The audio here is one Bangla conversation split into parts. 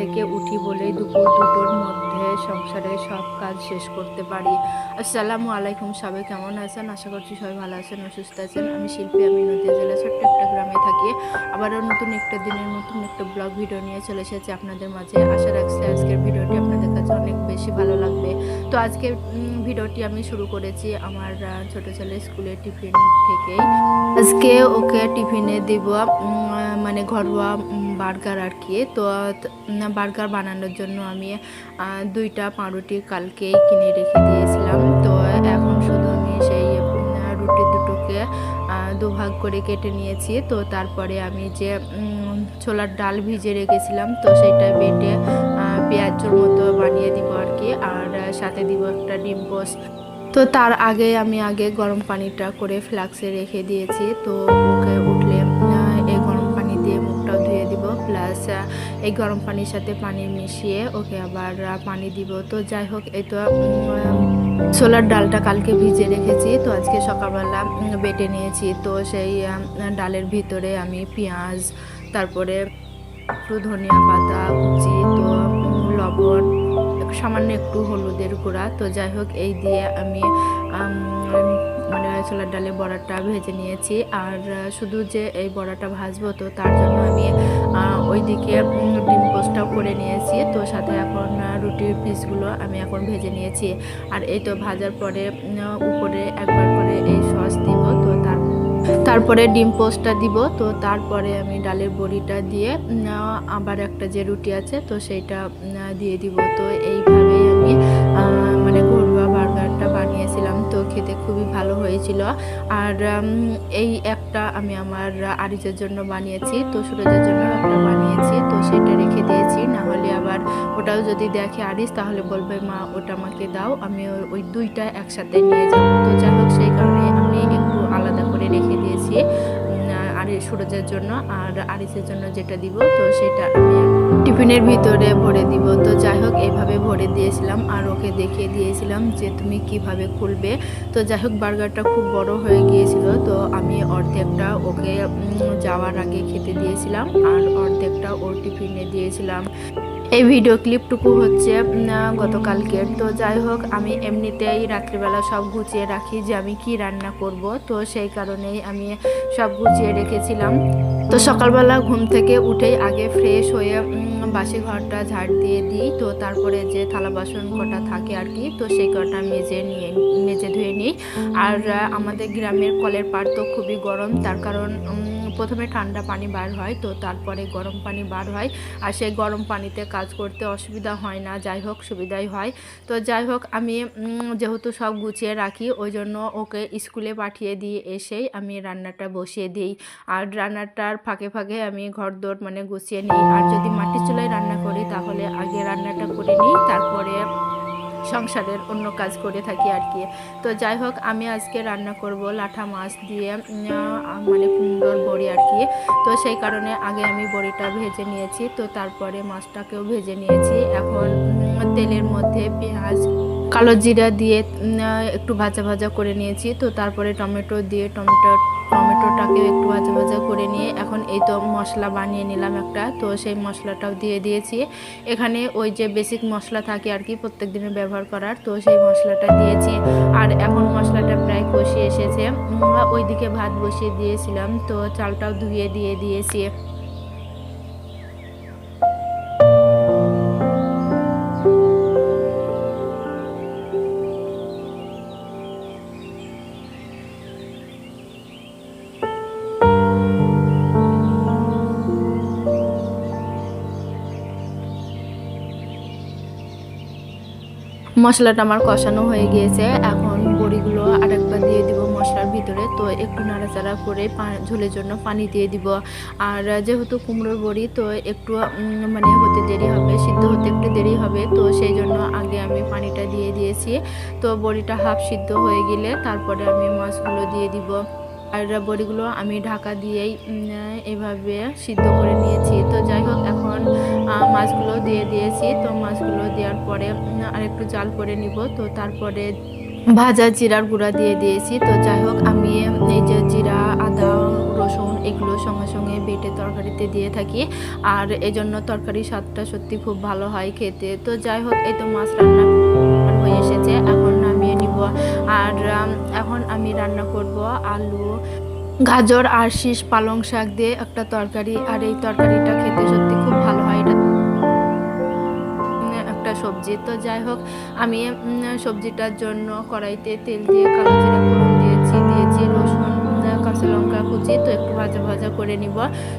থেকে উঠি বলেই দুপুর দুটোর মধ্যে সংসারের সব কাজ শেষ করতে পারি। আসসালামু আলাইকুম, সবাই কেমন আছেন? আশা করছি সবাই ভালো আছেন ও সুস্থ আছেন। আমি শিল্পী, আমি নদীয়া জেলা ছোট্ট একটা গ্রামে থাকি। আবারও নতুন একটা দিনের নতুন একটা ব্লগ ভিডিও নিয়ে চলে এসেছি আপনাদের মাঝে। আশা রাখছি আজকের ভিডিওটি আপনাদের কাছে অনেক বেশি ভালো লাগবে। তো আজকের ভিডিওটি আমি শুরু করেছি আমার ছোট ছেলে স্কুলের টিফিন থেকেই। আজকে ওকে টিফিনে দিব মানে ঘরোয়া বার্গার আর কি। তো বার্গার বানানোর জন্য আমি 2টা পাউরুটি কালকেই কিনে রেখে দিয়েছিলাম। তো এখন শুধু আমি সেই রুটি দুটোকে দুভাগ করে কেটে নিয়েছি। তো তারপরে আমি যে ছোলার ডাল ভিজে রেখেছিলাম, তো সেইটা বেটে পেঁয়াজের মতো বানিয়ে দিব আর কি। আর সাথে দিব একটা ডিম পোস্ট। তো তার আগে আমি গরম পানিটা করে ফ্লাক্সে রেখে দিয়েছি। তো ওকে উঠলে এই গরম পানি দিয়ে মুখটাও ধুয়ে দিব, প্লাস এই গরম পানির সাথে পানি মিশিয়ে ওকে আবার পানি দিব। তো যাই হোক, এই তো ছোলার ডালটা কালকে ভিজে রেখেছি, তো আজকে সকালবেলা বেটে নিয়েছি। তো সেই ডালের ভিতরে আমি পেঁয়াজ, তারপরে একটু ধনিয়া পাতা কুচি, তো লবণ, সামান্য একটু হলুদের গুঁড়া, তো যাই হোক এই দিয়ে আমি মানে ছোলার ডালের বড়াটা ভেজে নিয়েছি। আর শুধু যে এই বড়াটা ভাজবো, তো তার জন্য আমি ওইদিকে ডিম পোস্টটাও করে নিয়েছি। তো সাথে এখন রুটির পিসগুলো আমি এখন ভেজে নিয়েছি। আর এই তো ভাজার পরে উপরে একবার করে এই সস দিব, তো তারপরে ডিম পোস্টটা দিব। তো তারপরে আমি ডালের বড়িটা দিয়ে আবার একটা যে রুটি আছে, তো সেইটা দিয়ে দিব। তো এইভাবেই আমি মানে ঘরোয়া বার্গারটা বানিয়েছিলাম। তো খেতে খুবই ভালো হয়েছিল। আর এই একটা আমি আমার আরিজের জন্য বানিয়েছি, তো সুরজের জন্য একটা বানিয়েছি। তো সেটা রেখে দিয়েছি, না হলে আবার ওটাও যদি দেখে আরিজ তাহলে বলবে মা ওটা আমাকে দাও, আমি ওই 2টা একসাথে নিয়ে যাব। তো যাই হোক সেই কারণে আমি একটু আলাদা করে রেখে দিয়েছি আর সুরজের জন্য। আর আরিসের জন্য যেটা দিব, তো সেটা আমি টিফিনের ভিতরে ভরে দিব। তো যাই হোক এইভাবে ভরে দিয়েছিলাম আর ওকে দেখিয়ে দিয়েছিলাম যে তুমি কিভাবে খুলবে। তো যাই হোক বার্গারটা খুব বড় হয়ে গিয়েছিল, তো আমি অর্ধেকটা ওকে যাওয়ার আগে খেতে দিয়েছিলাম আর অর্ধেকটা ওর টিফিনে দিয়েছিলাম। এই ভিডিও ক্লিপটুকু হচ্ছে গতকালকের। তো যাই হোক আমি এমনিতেই রাত্রিবেলা সব গুছিয়ে রাখি যে আমি কি রান্না করব, তো সেই কারণেই আমি সব গুছিয়ে রেখেছিলাম। তো সকালবেলা ঘুম থেকে উঠেই আগে ফ্রেশ হয়ে বাসি ঘরটা ঝাড় দিয়ে দিই। তো তারপরে যে থালা বাসন কটা থাকে আর কি, তো সেই কটা মেজে ধুয়ে নিই। আর আমাদের গ্রামের কলের পাড় তো খুবই গরম, তার কারণ প্রথমে ঠান্ডা পানি বার হয়, তো তারপরে গরম পানি বার হয়। আর সেই গরম পানিতে কাজ করতে অসুবিধা হয় না, যাই হোক সুবিধাই হয়। তো যাই হোক আমি যেহেতু সব গুছিয়ে রাখি, ওই জন্য ওকে স্কুলে পাঠিয়ে দিয়ে এসেই আমি রান্নাটা বসিয়ে দিই। আর রান্নাটার ফাঁকে ফাঁকে আমি ঘরদোর মানে গুছিয়ে নিই। আর যদি মাটির চুলায় রান্না করি তাহলে আগে রান্নাটা করে নিই, তারপরে সংসারের অন্য কাজ করে থাকি আর কি। তো যাই হোক আমি আজকে রান্না করব লাঠা মাছ দিয়ে মানে কুমড়োর বড়ি আর কি। তো সেই কারণে আগে আমি বড়িটা ভেজে নিয়েছি, তো তারপরে মাছটাকেও ভেজে নিয়েছি। এখন তেলের মধ্যে পেঁয়াজ, কালো জিরা দিয়ে একটু ভাজা ভাজা করে নিয়েছি। তো তারপরে টমেটো দিয়ে টমেটোটাকে একটু ভাজা ভাজা করে নিয়ে এখন এই তো মশলা বানিয়ে নিলাম একটা। তো সেই মশলাটাও দিয়ে দিয়েছি। এখানে ওই যে বেসিক মশলা থাকে আর কি প্রত্যেক দিনের ব্যবহার করার, তো সেই মশলাটা দিয়েছি। আর এখন মশলাটা প্রায় কষিয়ে এসেছে। ওইদিকে ভাত বসিয়ে দিয়েছিলাম, তো চালটাও ধুয়ে দিয়ে দিয়েছি। মশলাটা আমার কষানো হয়ে গিয়েছে, এখন বড়িগুলো আরেকবার দিয়ে দিব মশলার ভিতরে। তো একটু নাড়াচাড়া করে ঝোলের জন্য পানি দিয়ে দিব। আর যেহেতু কুমড়োর বড়ি, তো একটু মানে হতে দেরি হবে, সিদ্ধ হতে একটু দেরি হবে, তো সেই জন্য আগে আমি পানিটা দিয়ে দিয়েছি। তো বড়িটা হাফ সিদ্ধ হয়ে গেলে তারপরে আমি মাছগুলো দিয়ে দিব। আর বড়িগুলো আমি ঢাকা দিয়েই এভাবে সিদ্ধ করে নিয়েছি। তো যাই হোক এখন মাছগুলো দিয়ে দিয়েছি। তো মাছগুলো দেওয়ার পরে আরেকটু জাল করে নিব। তো তারপরে ভাজা জিরার গুঁড়া দিয়ে দিয়েছি। তো যাই হোক আমি এই যে জিরা, আদা, রসুন এগুলো সঙ্গে সঙ্গে বেটে তরকারিতে দিয়ে থাকি, আর এজন্য তরকারির স্বাদটা সত্যি খুব ভালো হয় খেতে। তো যাই হোক এই তো মাছ রান্না হয়ে এসেছে, এখন নামিয়ে নিব। আর এখন আমি রান্না করব আলু, গাজর আর শীষ পালং শাক দিয়ে একটা তরকারি, আর এই তরকারিটা খেতে সত্যি খুব ভালো হয়। এটা একটা সবজি। তো যাই হোক আমি সবজিটার জন্য কড়াইতে তেল দিয়ে কালো জিরা ফোড়ন দিয়েছি রসুন, কাঁচা লঙ্কা কুচি, তো একটু ভাজা ভাজা করে নিব।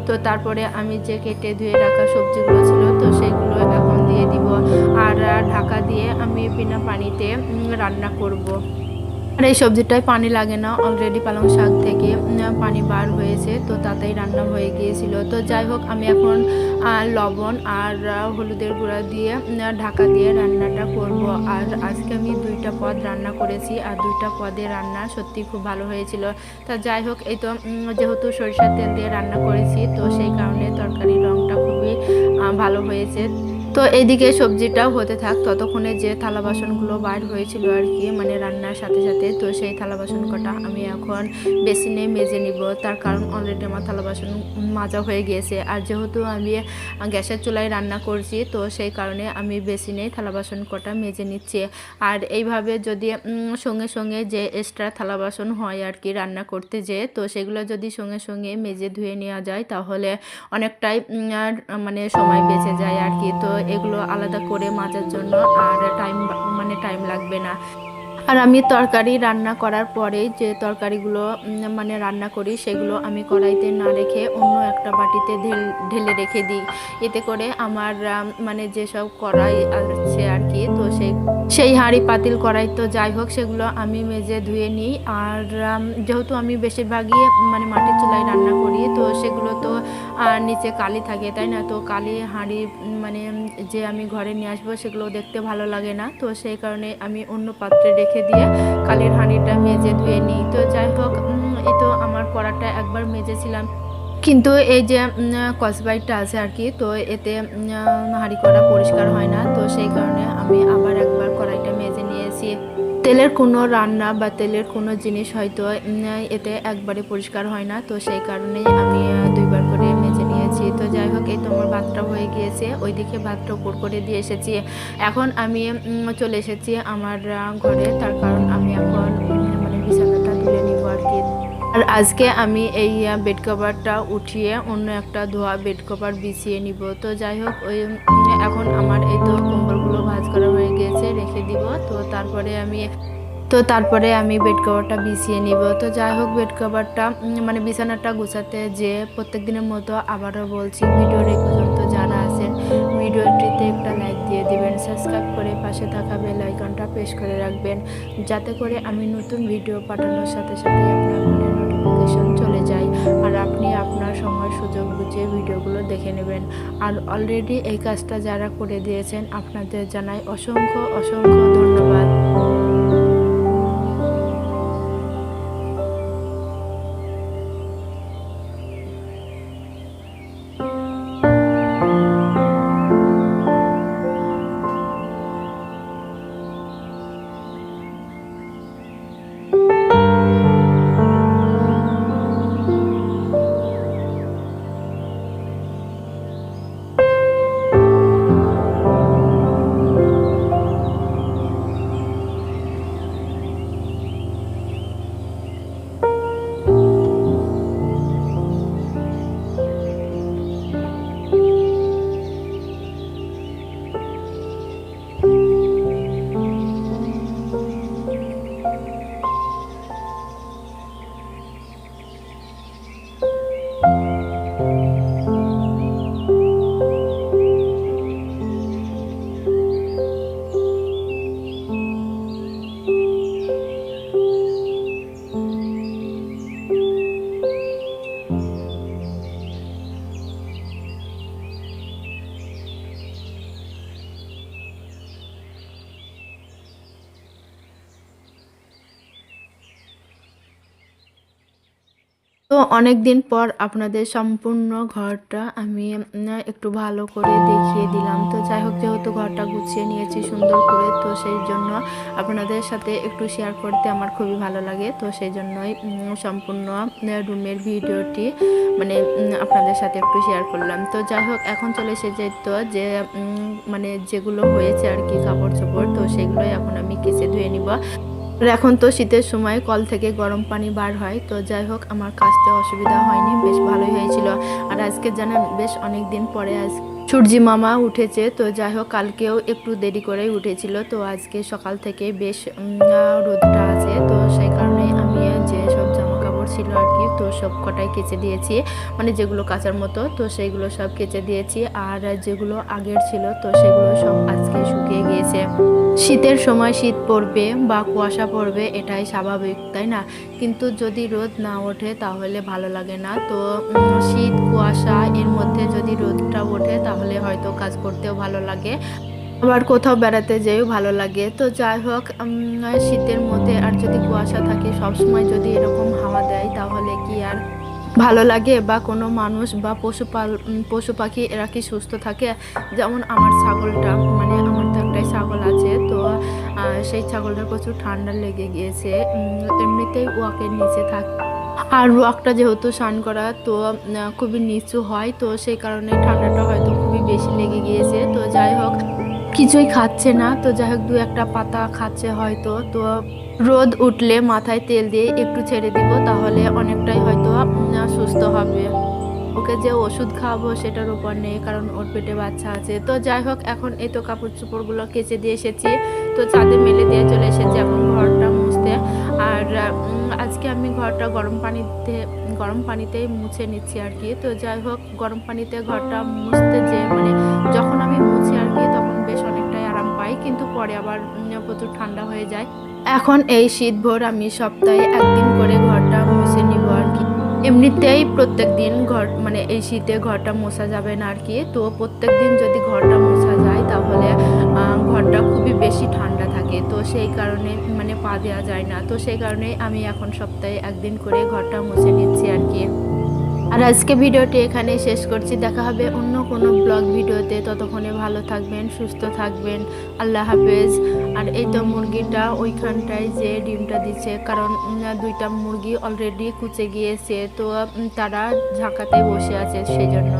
তো তারপরে আমি যে কেটে ধুয়ে রাখা সবজিগুলো ছিল তো সেগুলো এখন দিয়ে দিব, আর ঢাকা দিয়ে আমি বিনা পানিতে রান্না করব। আর এই সবজিটায় পানি লাগে না, অলরেডি পালং শাক থেকে পানি বার হয়েছে, তো তাতেই রান্না হয়ে গিয়েছিল। তো যাই হোক আমি এখন লবণ আর হলুদের গুঁড়া দিয়ে ঢাকা দিয়ে রান্নাটা করব। আর আজকে আমি 2টা পদ রান্না করেছি, আর 2টা পদে রান্না সত্যি খুব ভালো হয়েছিল। তা যাই হোক এই তো যেহেতু সরিষার তেল দিয়ে রান্না করেছি, তো সেই কারণে তরকারির রঙটা খুবই ভালো হয়েছে। তো এইদিকে সবজিটাও হতে থাক, ততক্ষণে যে থালা বাসনগুলো বার হয়েছিল আর কি, মানে রান্নার সাথে সাথে, তো সেই থালা বাসন কটা আমি এখন বেসিনে মেজে নিব। তার কারণ অলরেডি আমার থালা বাসন মাজা হয়ে গিয়েছে, আর যেহেতু আমি গ্যাসের চুলায় রান্না করছি, তো সেই কারণে আমি বেসিনে থালা বাসন কটা মেজে নিচ্ছি। আর এইভাবে যদি সঙ্গে সঙ্গে যে এক্সট্রা থালা বাসন হয় আর কি রান্না করতে যেয়ে, তো সেগুলো যদি সঙ্গে সঙ্গে মেজে ধুয়ে নেওয়া যায় তাহলে অনেকটাই মানে সময় বেঁচে যায় আর কি। তো এগুলো আলাদা করে মাজার জন্য আর টাইম লাগবে না। আর আমি তরকারি রান্না করার পরে যে তরকারিগুলো মানে রান্না করি সেগুলো আমি কড়াইতে না রেখে অন্য একটা বাটিতে ঢেলে রেখে দিই। এতে করে আমার মানে যেসব কড়াই আছে আর কি, তো সেই হাঁড়ি পাতিল কড়াই তো যাই হোক সেগুলো আমি মেজে ধুয়ে নিই। আর যেহেতু আমি বেশিরভাগই মানে মাটির চুলায় রান্না করি, তো সেগুলো তো নিচে কালি থাকে তাই না, তো কালি হাঁড়ি মানে যে আমি ঘরে নিয়ে আসবো সেগুলো দেখতে ভালো লাগে না, তো সেই কারণে আমি অন্য পাত্রে রেখে দিয়ে কালির হাঁড়িটা মেজে ধুয়ে নিই। তো যাই হোক এই তো আমার কড়াটা একবার মেজেছিলাম, কিন্তু এই যে কসবাইটটা আছে আর কি, তো এতে হাঁড়ি কড়া পরিষ্কার হয় না, তো সেই কারণে আমি আবার একবার কড়াইটা মেজে নিয়েছি। তেলের কোনো রান্না বা তেলের কোনো জিনিস হয়তো এতে একবারে পরিষ্কার হয় না, তো সেই কারণেই আমি 2বার করে মেজে নিয়েছি। তো যাই হোক এই তো আমার ভাতটা হয়ে গিয়েছে, ওইদিকে ভাতটা উপর করে দিয়ে এসেছি। এখন আমি চলে এসেছি আমার ঘরে, তার কারণ আমি এখন মানে বিছানাটা তুলে নিব আর কি। আর আজকে আমি এই বেড কভারটা উঠিয়ে অন্য একটা ধোয়া বেড কভার বিছিয়ে নিব। তো যাই হোক ওই এখন আমার এই তো কম্বলগুলো ভাঁজ করা হয়ে গিয়েছে, রেখে দিব। তো তারপরে আমি বেড কভারটা বিছিয়ে নিব। তো যাই হোক বেড কভারটা মানে বিছানাটা গুছাতে যে প্রত্যেক দিনের মতো আবারও বলছি, ভিডিওর এই পর্যন্ত যারা আছেন ভিডিওটিতে একটা লাইক দিয়ে দিবেন, সাবস্ক্রাইব করে পাশে থাকা বেল আইকনটা প্রেস করে রাখবেন, যাতে করে আমি নতুন ভিডিও পাঠানোর সাথে সাথে আপনার ফোনে নোটিফিকেশন চলে যায়, আর আপনি আপনার সময় সুযোগ বুঝে ভিডিওগুলো দেখে নেবেন। আর অলরেডি এই কাজটা যারা করে দিয়েছেন আপনাদের জানাই অসংখ্য অসংখ্য ধন্যবাদ। তো অনেকদিন পর আপনাদের সম্পূর্ণ ঘরটা আমি একটু ভালো করে দেখিয়ে দিলাম। তো যাই হোক, যেহেতু ঘরটা গুছিয়ে নিয়েছি সুন্দর করে, তো সেই জন্য আপনাদের সাথে একটু শেয়ার করতে আমার খুবই ভালো লাগে। তো সেই জন্যই সম্পূর্ণ রুমের ভিডিওটি মানে আপনাদের সাথে একটু শেয়ার করলাম। তো যাই হোক, এখন চলে এসেছে তো যে মানে যেগুলো হয়েছে আর কি কাপড় চোপড়, তো সেগুলোই এখন আমি কেচে ধুয়ে নিব। আর এখন তো শীতের সময় কল থেকে গরম পানি বার হয়, তো যাই হোক আমার কাচতে অসুবিধা হয়নি, বেশ ভালোই হয়েছিল। আর আজকে জানেন বেশ অনেক দিন পরে আজ সূর্যি মামা উঠেছে। তো যাই হোক, কালকেও একটু দেরি করেই উঠেছিল, তো আজকে সকাল থেকে বেশ রোদটা আছে, তো সেই কারণে আমি যে সব জামা কাপড় ছিল আর কি, তো সব কটাই কেচে দিয়েছি, মানে যেগুলো কাচার মতো, তো সেইগুলো সব কেচে দিয়েছি। আর যেগুলো আগের ছিল তো সেগুলো সব আজকে শুকিয়ে গিয়েছে। শীতের সময় শীত পড়বে বা কুয়াশা পড়বে, এটাই স্বাভাবিক, তাই না? কিন্তু যদি রোদ না ওঠে তাহলে ভালো লাগে না। তো শীত কুয়াশা এর মধ্যে যদি রোদটা ওঠে তাহলে হয়তো কাজ করতেও ভালো লাগে, আবার কোথাও বেড়াতে যেয়েও ভালো লাগে। তো যাই হোক, শীতের মধ্যে আর যদি কুয়াশা থাকে সবসময় যদি এরকম হাওয়া দেয় তাহলে কি আর ভালো লাগে? বা কোনো মানুষ বা পশু পাখি এরা কি সুস্থ থাকে? যেমন আমার ছাগলটা, মানে আমার তো একটাই ছাগল আছে, তো সেই ছাগলটার প্রচুর ঠান্ডা লেগে গিয়েছে। এমনিতেই ওয়াকের নিচে থাকে, আর ওয়াকটা যেহেতু স্নান করা, তো খুবই নিচু হয়, তো সেই কারণে ঠান্ডাটা হয়তো খুবই বেশি লেগে গিয়েছে। তো যাই হোক, কিছুই খাচ্ছে না, তো যাই হোক দু একটা পাতা খাচ্ছে হয়তো। তো রোদ উঠলে মাথায় তেল দিয়ে একটু ছেড়ে দিব, তাহলে অনেকটাই হয়তো সুস্থ হবে। ওকে যে ওষুধ খাওয়াবো সেটার উপর নেই, কারণ ওর পেটে বাচ্চা আছে। তো যাই হোক, এখন এই তো কাপড় চোপড়গুলো কেচে দিয়ে এসেছি, তো ছাদে মেলে দিয়ে চলে এসেছি এখন ঘরটা মুছতে। আর আজকে আমি ঘরটা গরম পানিতেই মুছে নিচ্ছি আর কি। তো যাই হোক, গরম পানিতে ঘরটা মুছতে যে মানে যখন আমি মুছি আর কি, তখন বেশ অনেকটাই আরাম পাই, কিন্তু পরে আবার প্রচুর ঠান্ডা হয়ে যায়। এখন এই শীত ভোর আমি সপ্তাহে একদিন করে ঘরটা মুছে নিব আর কি। এমনিতেই প্রত্যেক দিন ঘর মানে এই শীতে ঘরটা মোছা যাবে না আর কি, তো প্রত্যেক দিন যদি ঘরটা মোছা যায় তাহলে ঘরটা খুবই বেশি ঠান্ডা থাকে, তো সেই কারণে মানে পা দেওয়া যায় না। তো সেই কারণে আমি এখন সপ্তাহে একদিন করে ঘরটা মুছে নিচ্ছি আর কি। আর আজকে ভিডিওটি এখানে শেষ করছি, দেখা হবে অন্য কোনো ব্লগ ভিডিওতে। ততক্ষণে ভালো থাকবেন, সুস্থ থাকবেন, আল্লাহ হাফেজ। আর এই তো মুরগিটা ওইখানটায় যে ডিমটা দিচ্ছে, কারণ দুইটা মুরগি অলরেডি কুচে গিয়েছে, তো তারা ঝাঁকাতে বসে আছে সেই জন্য।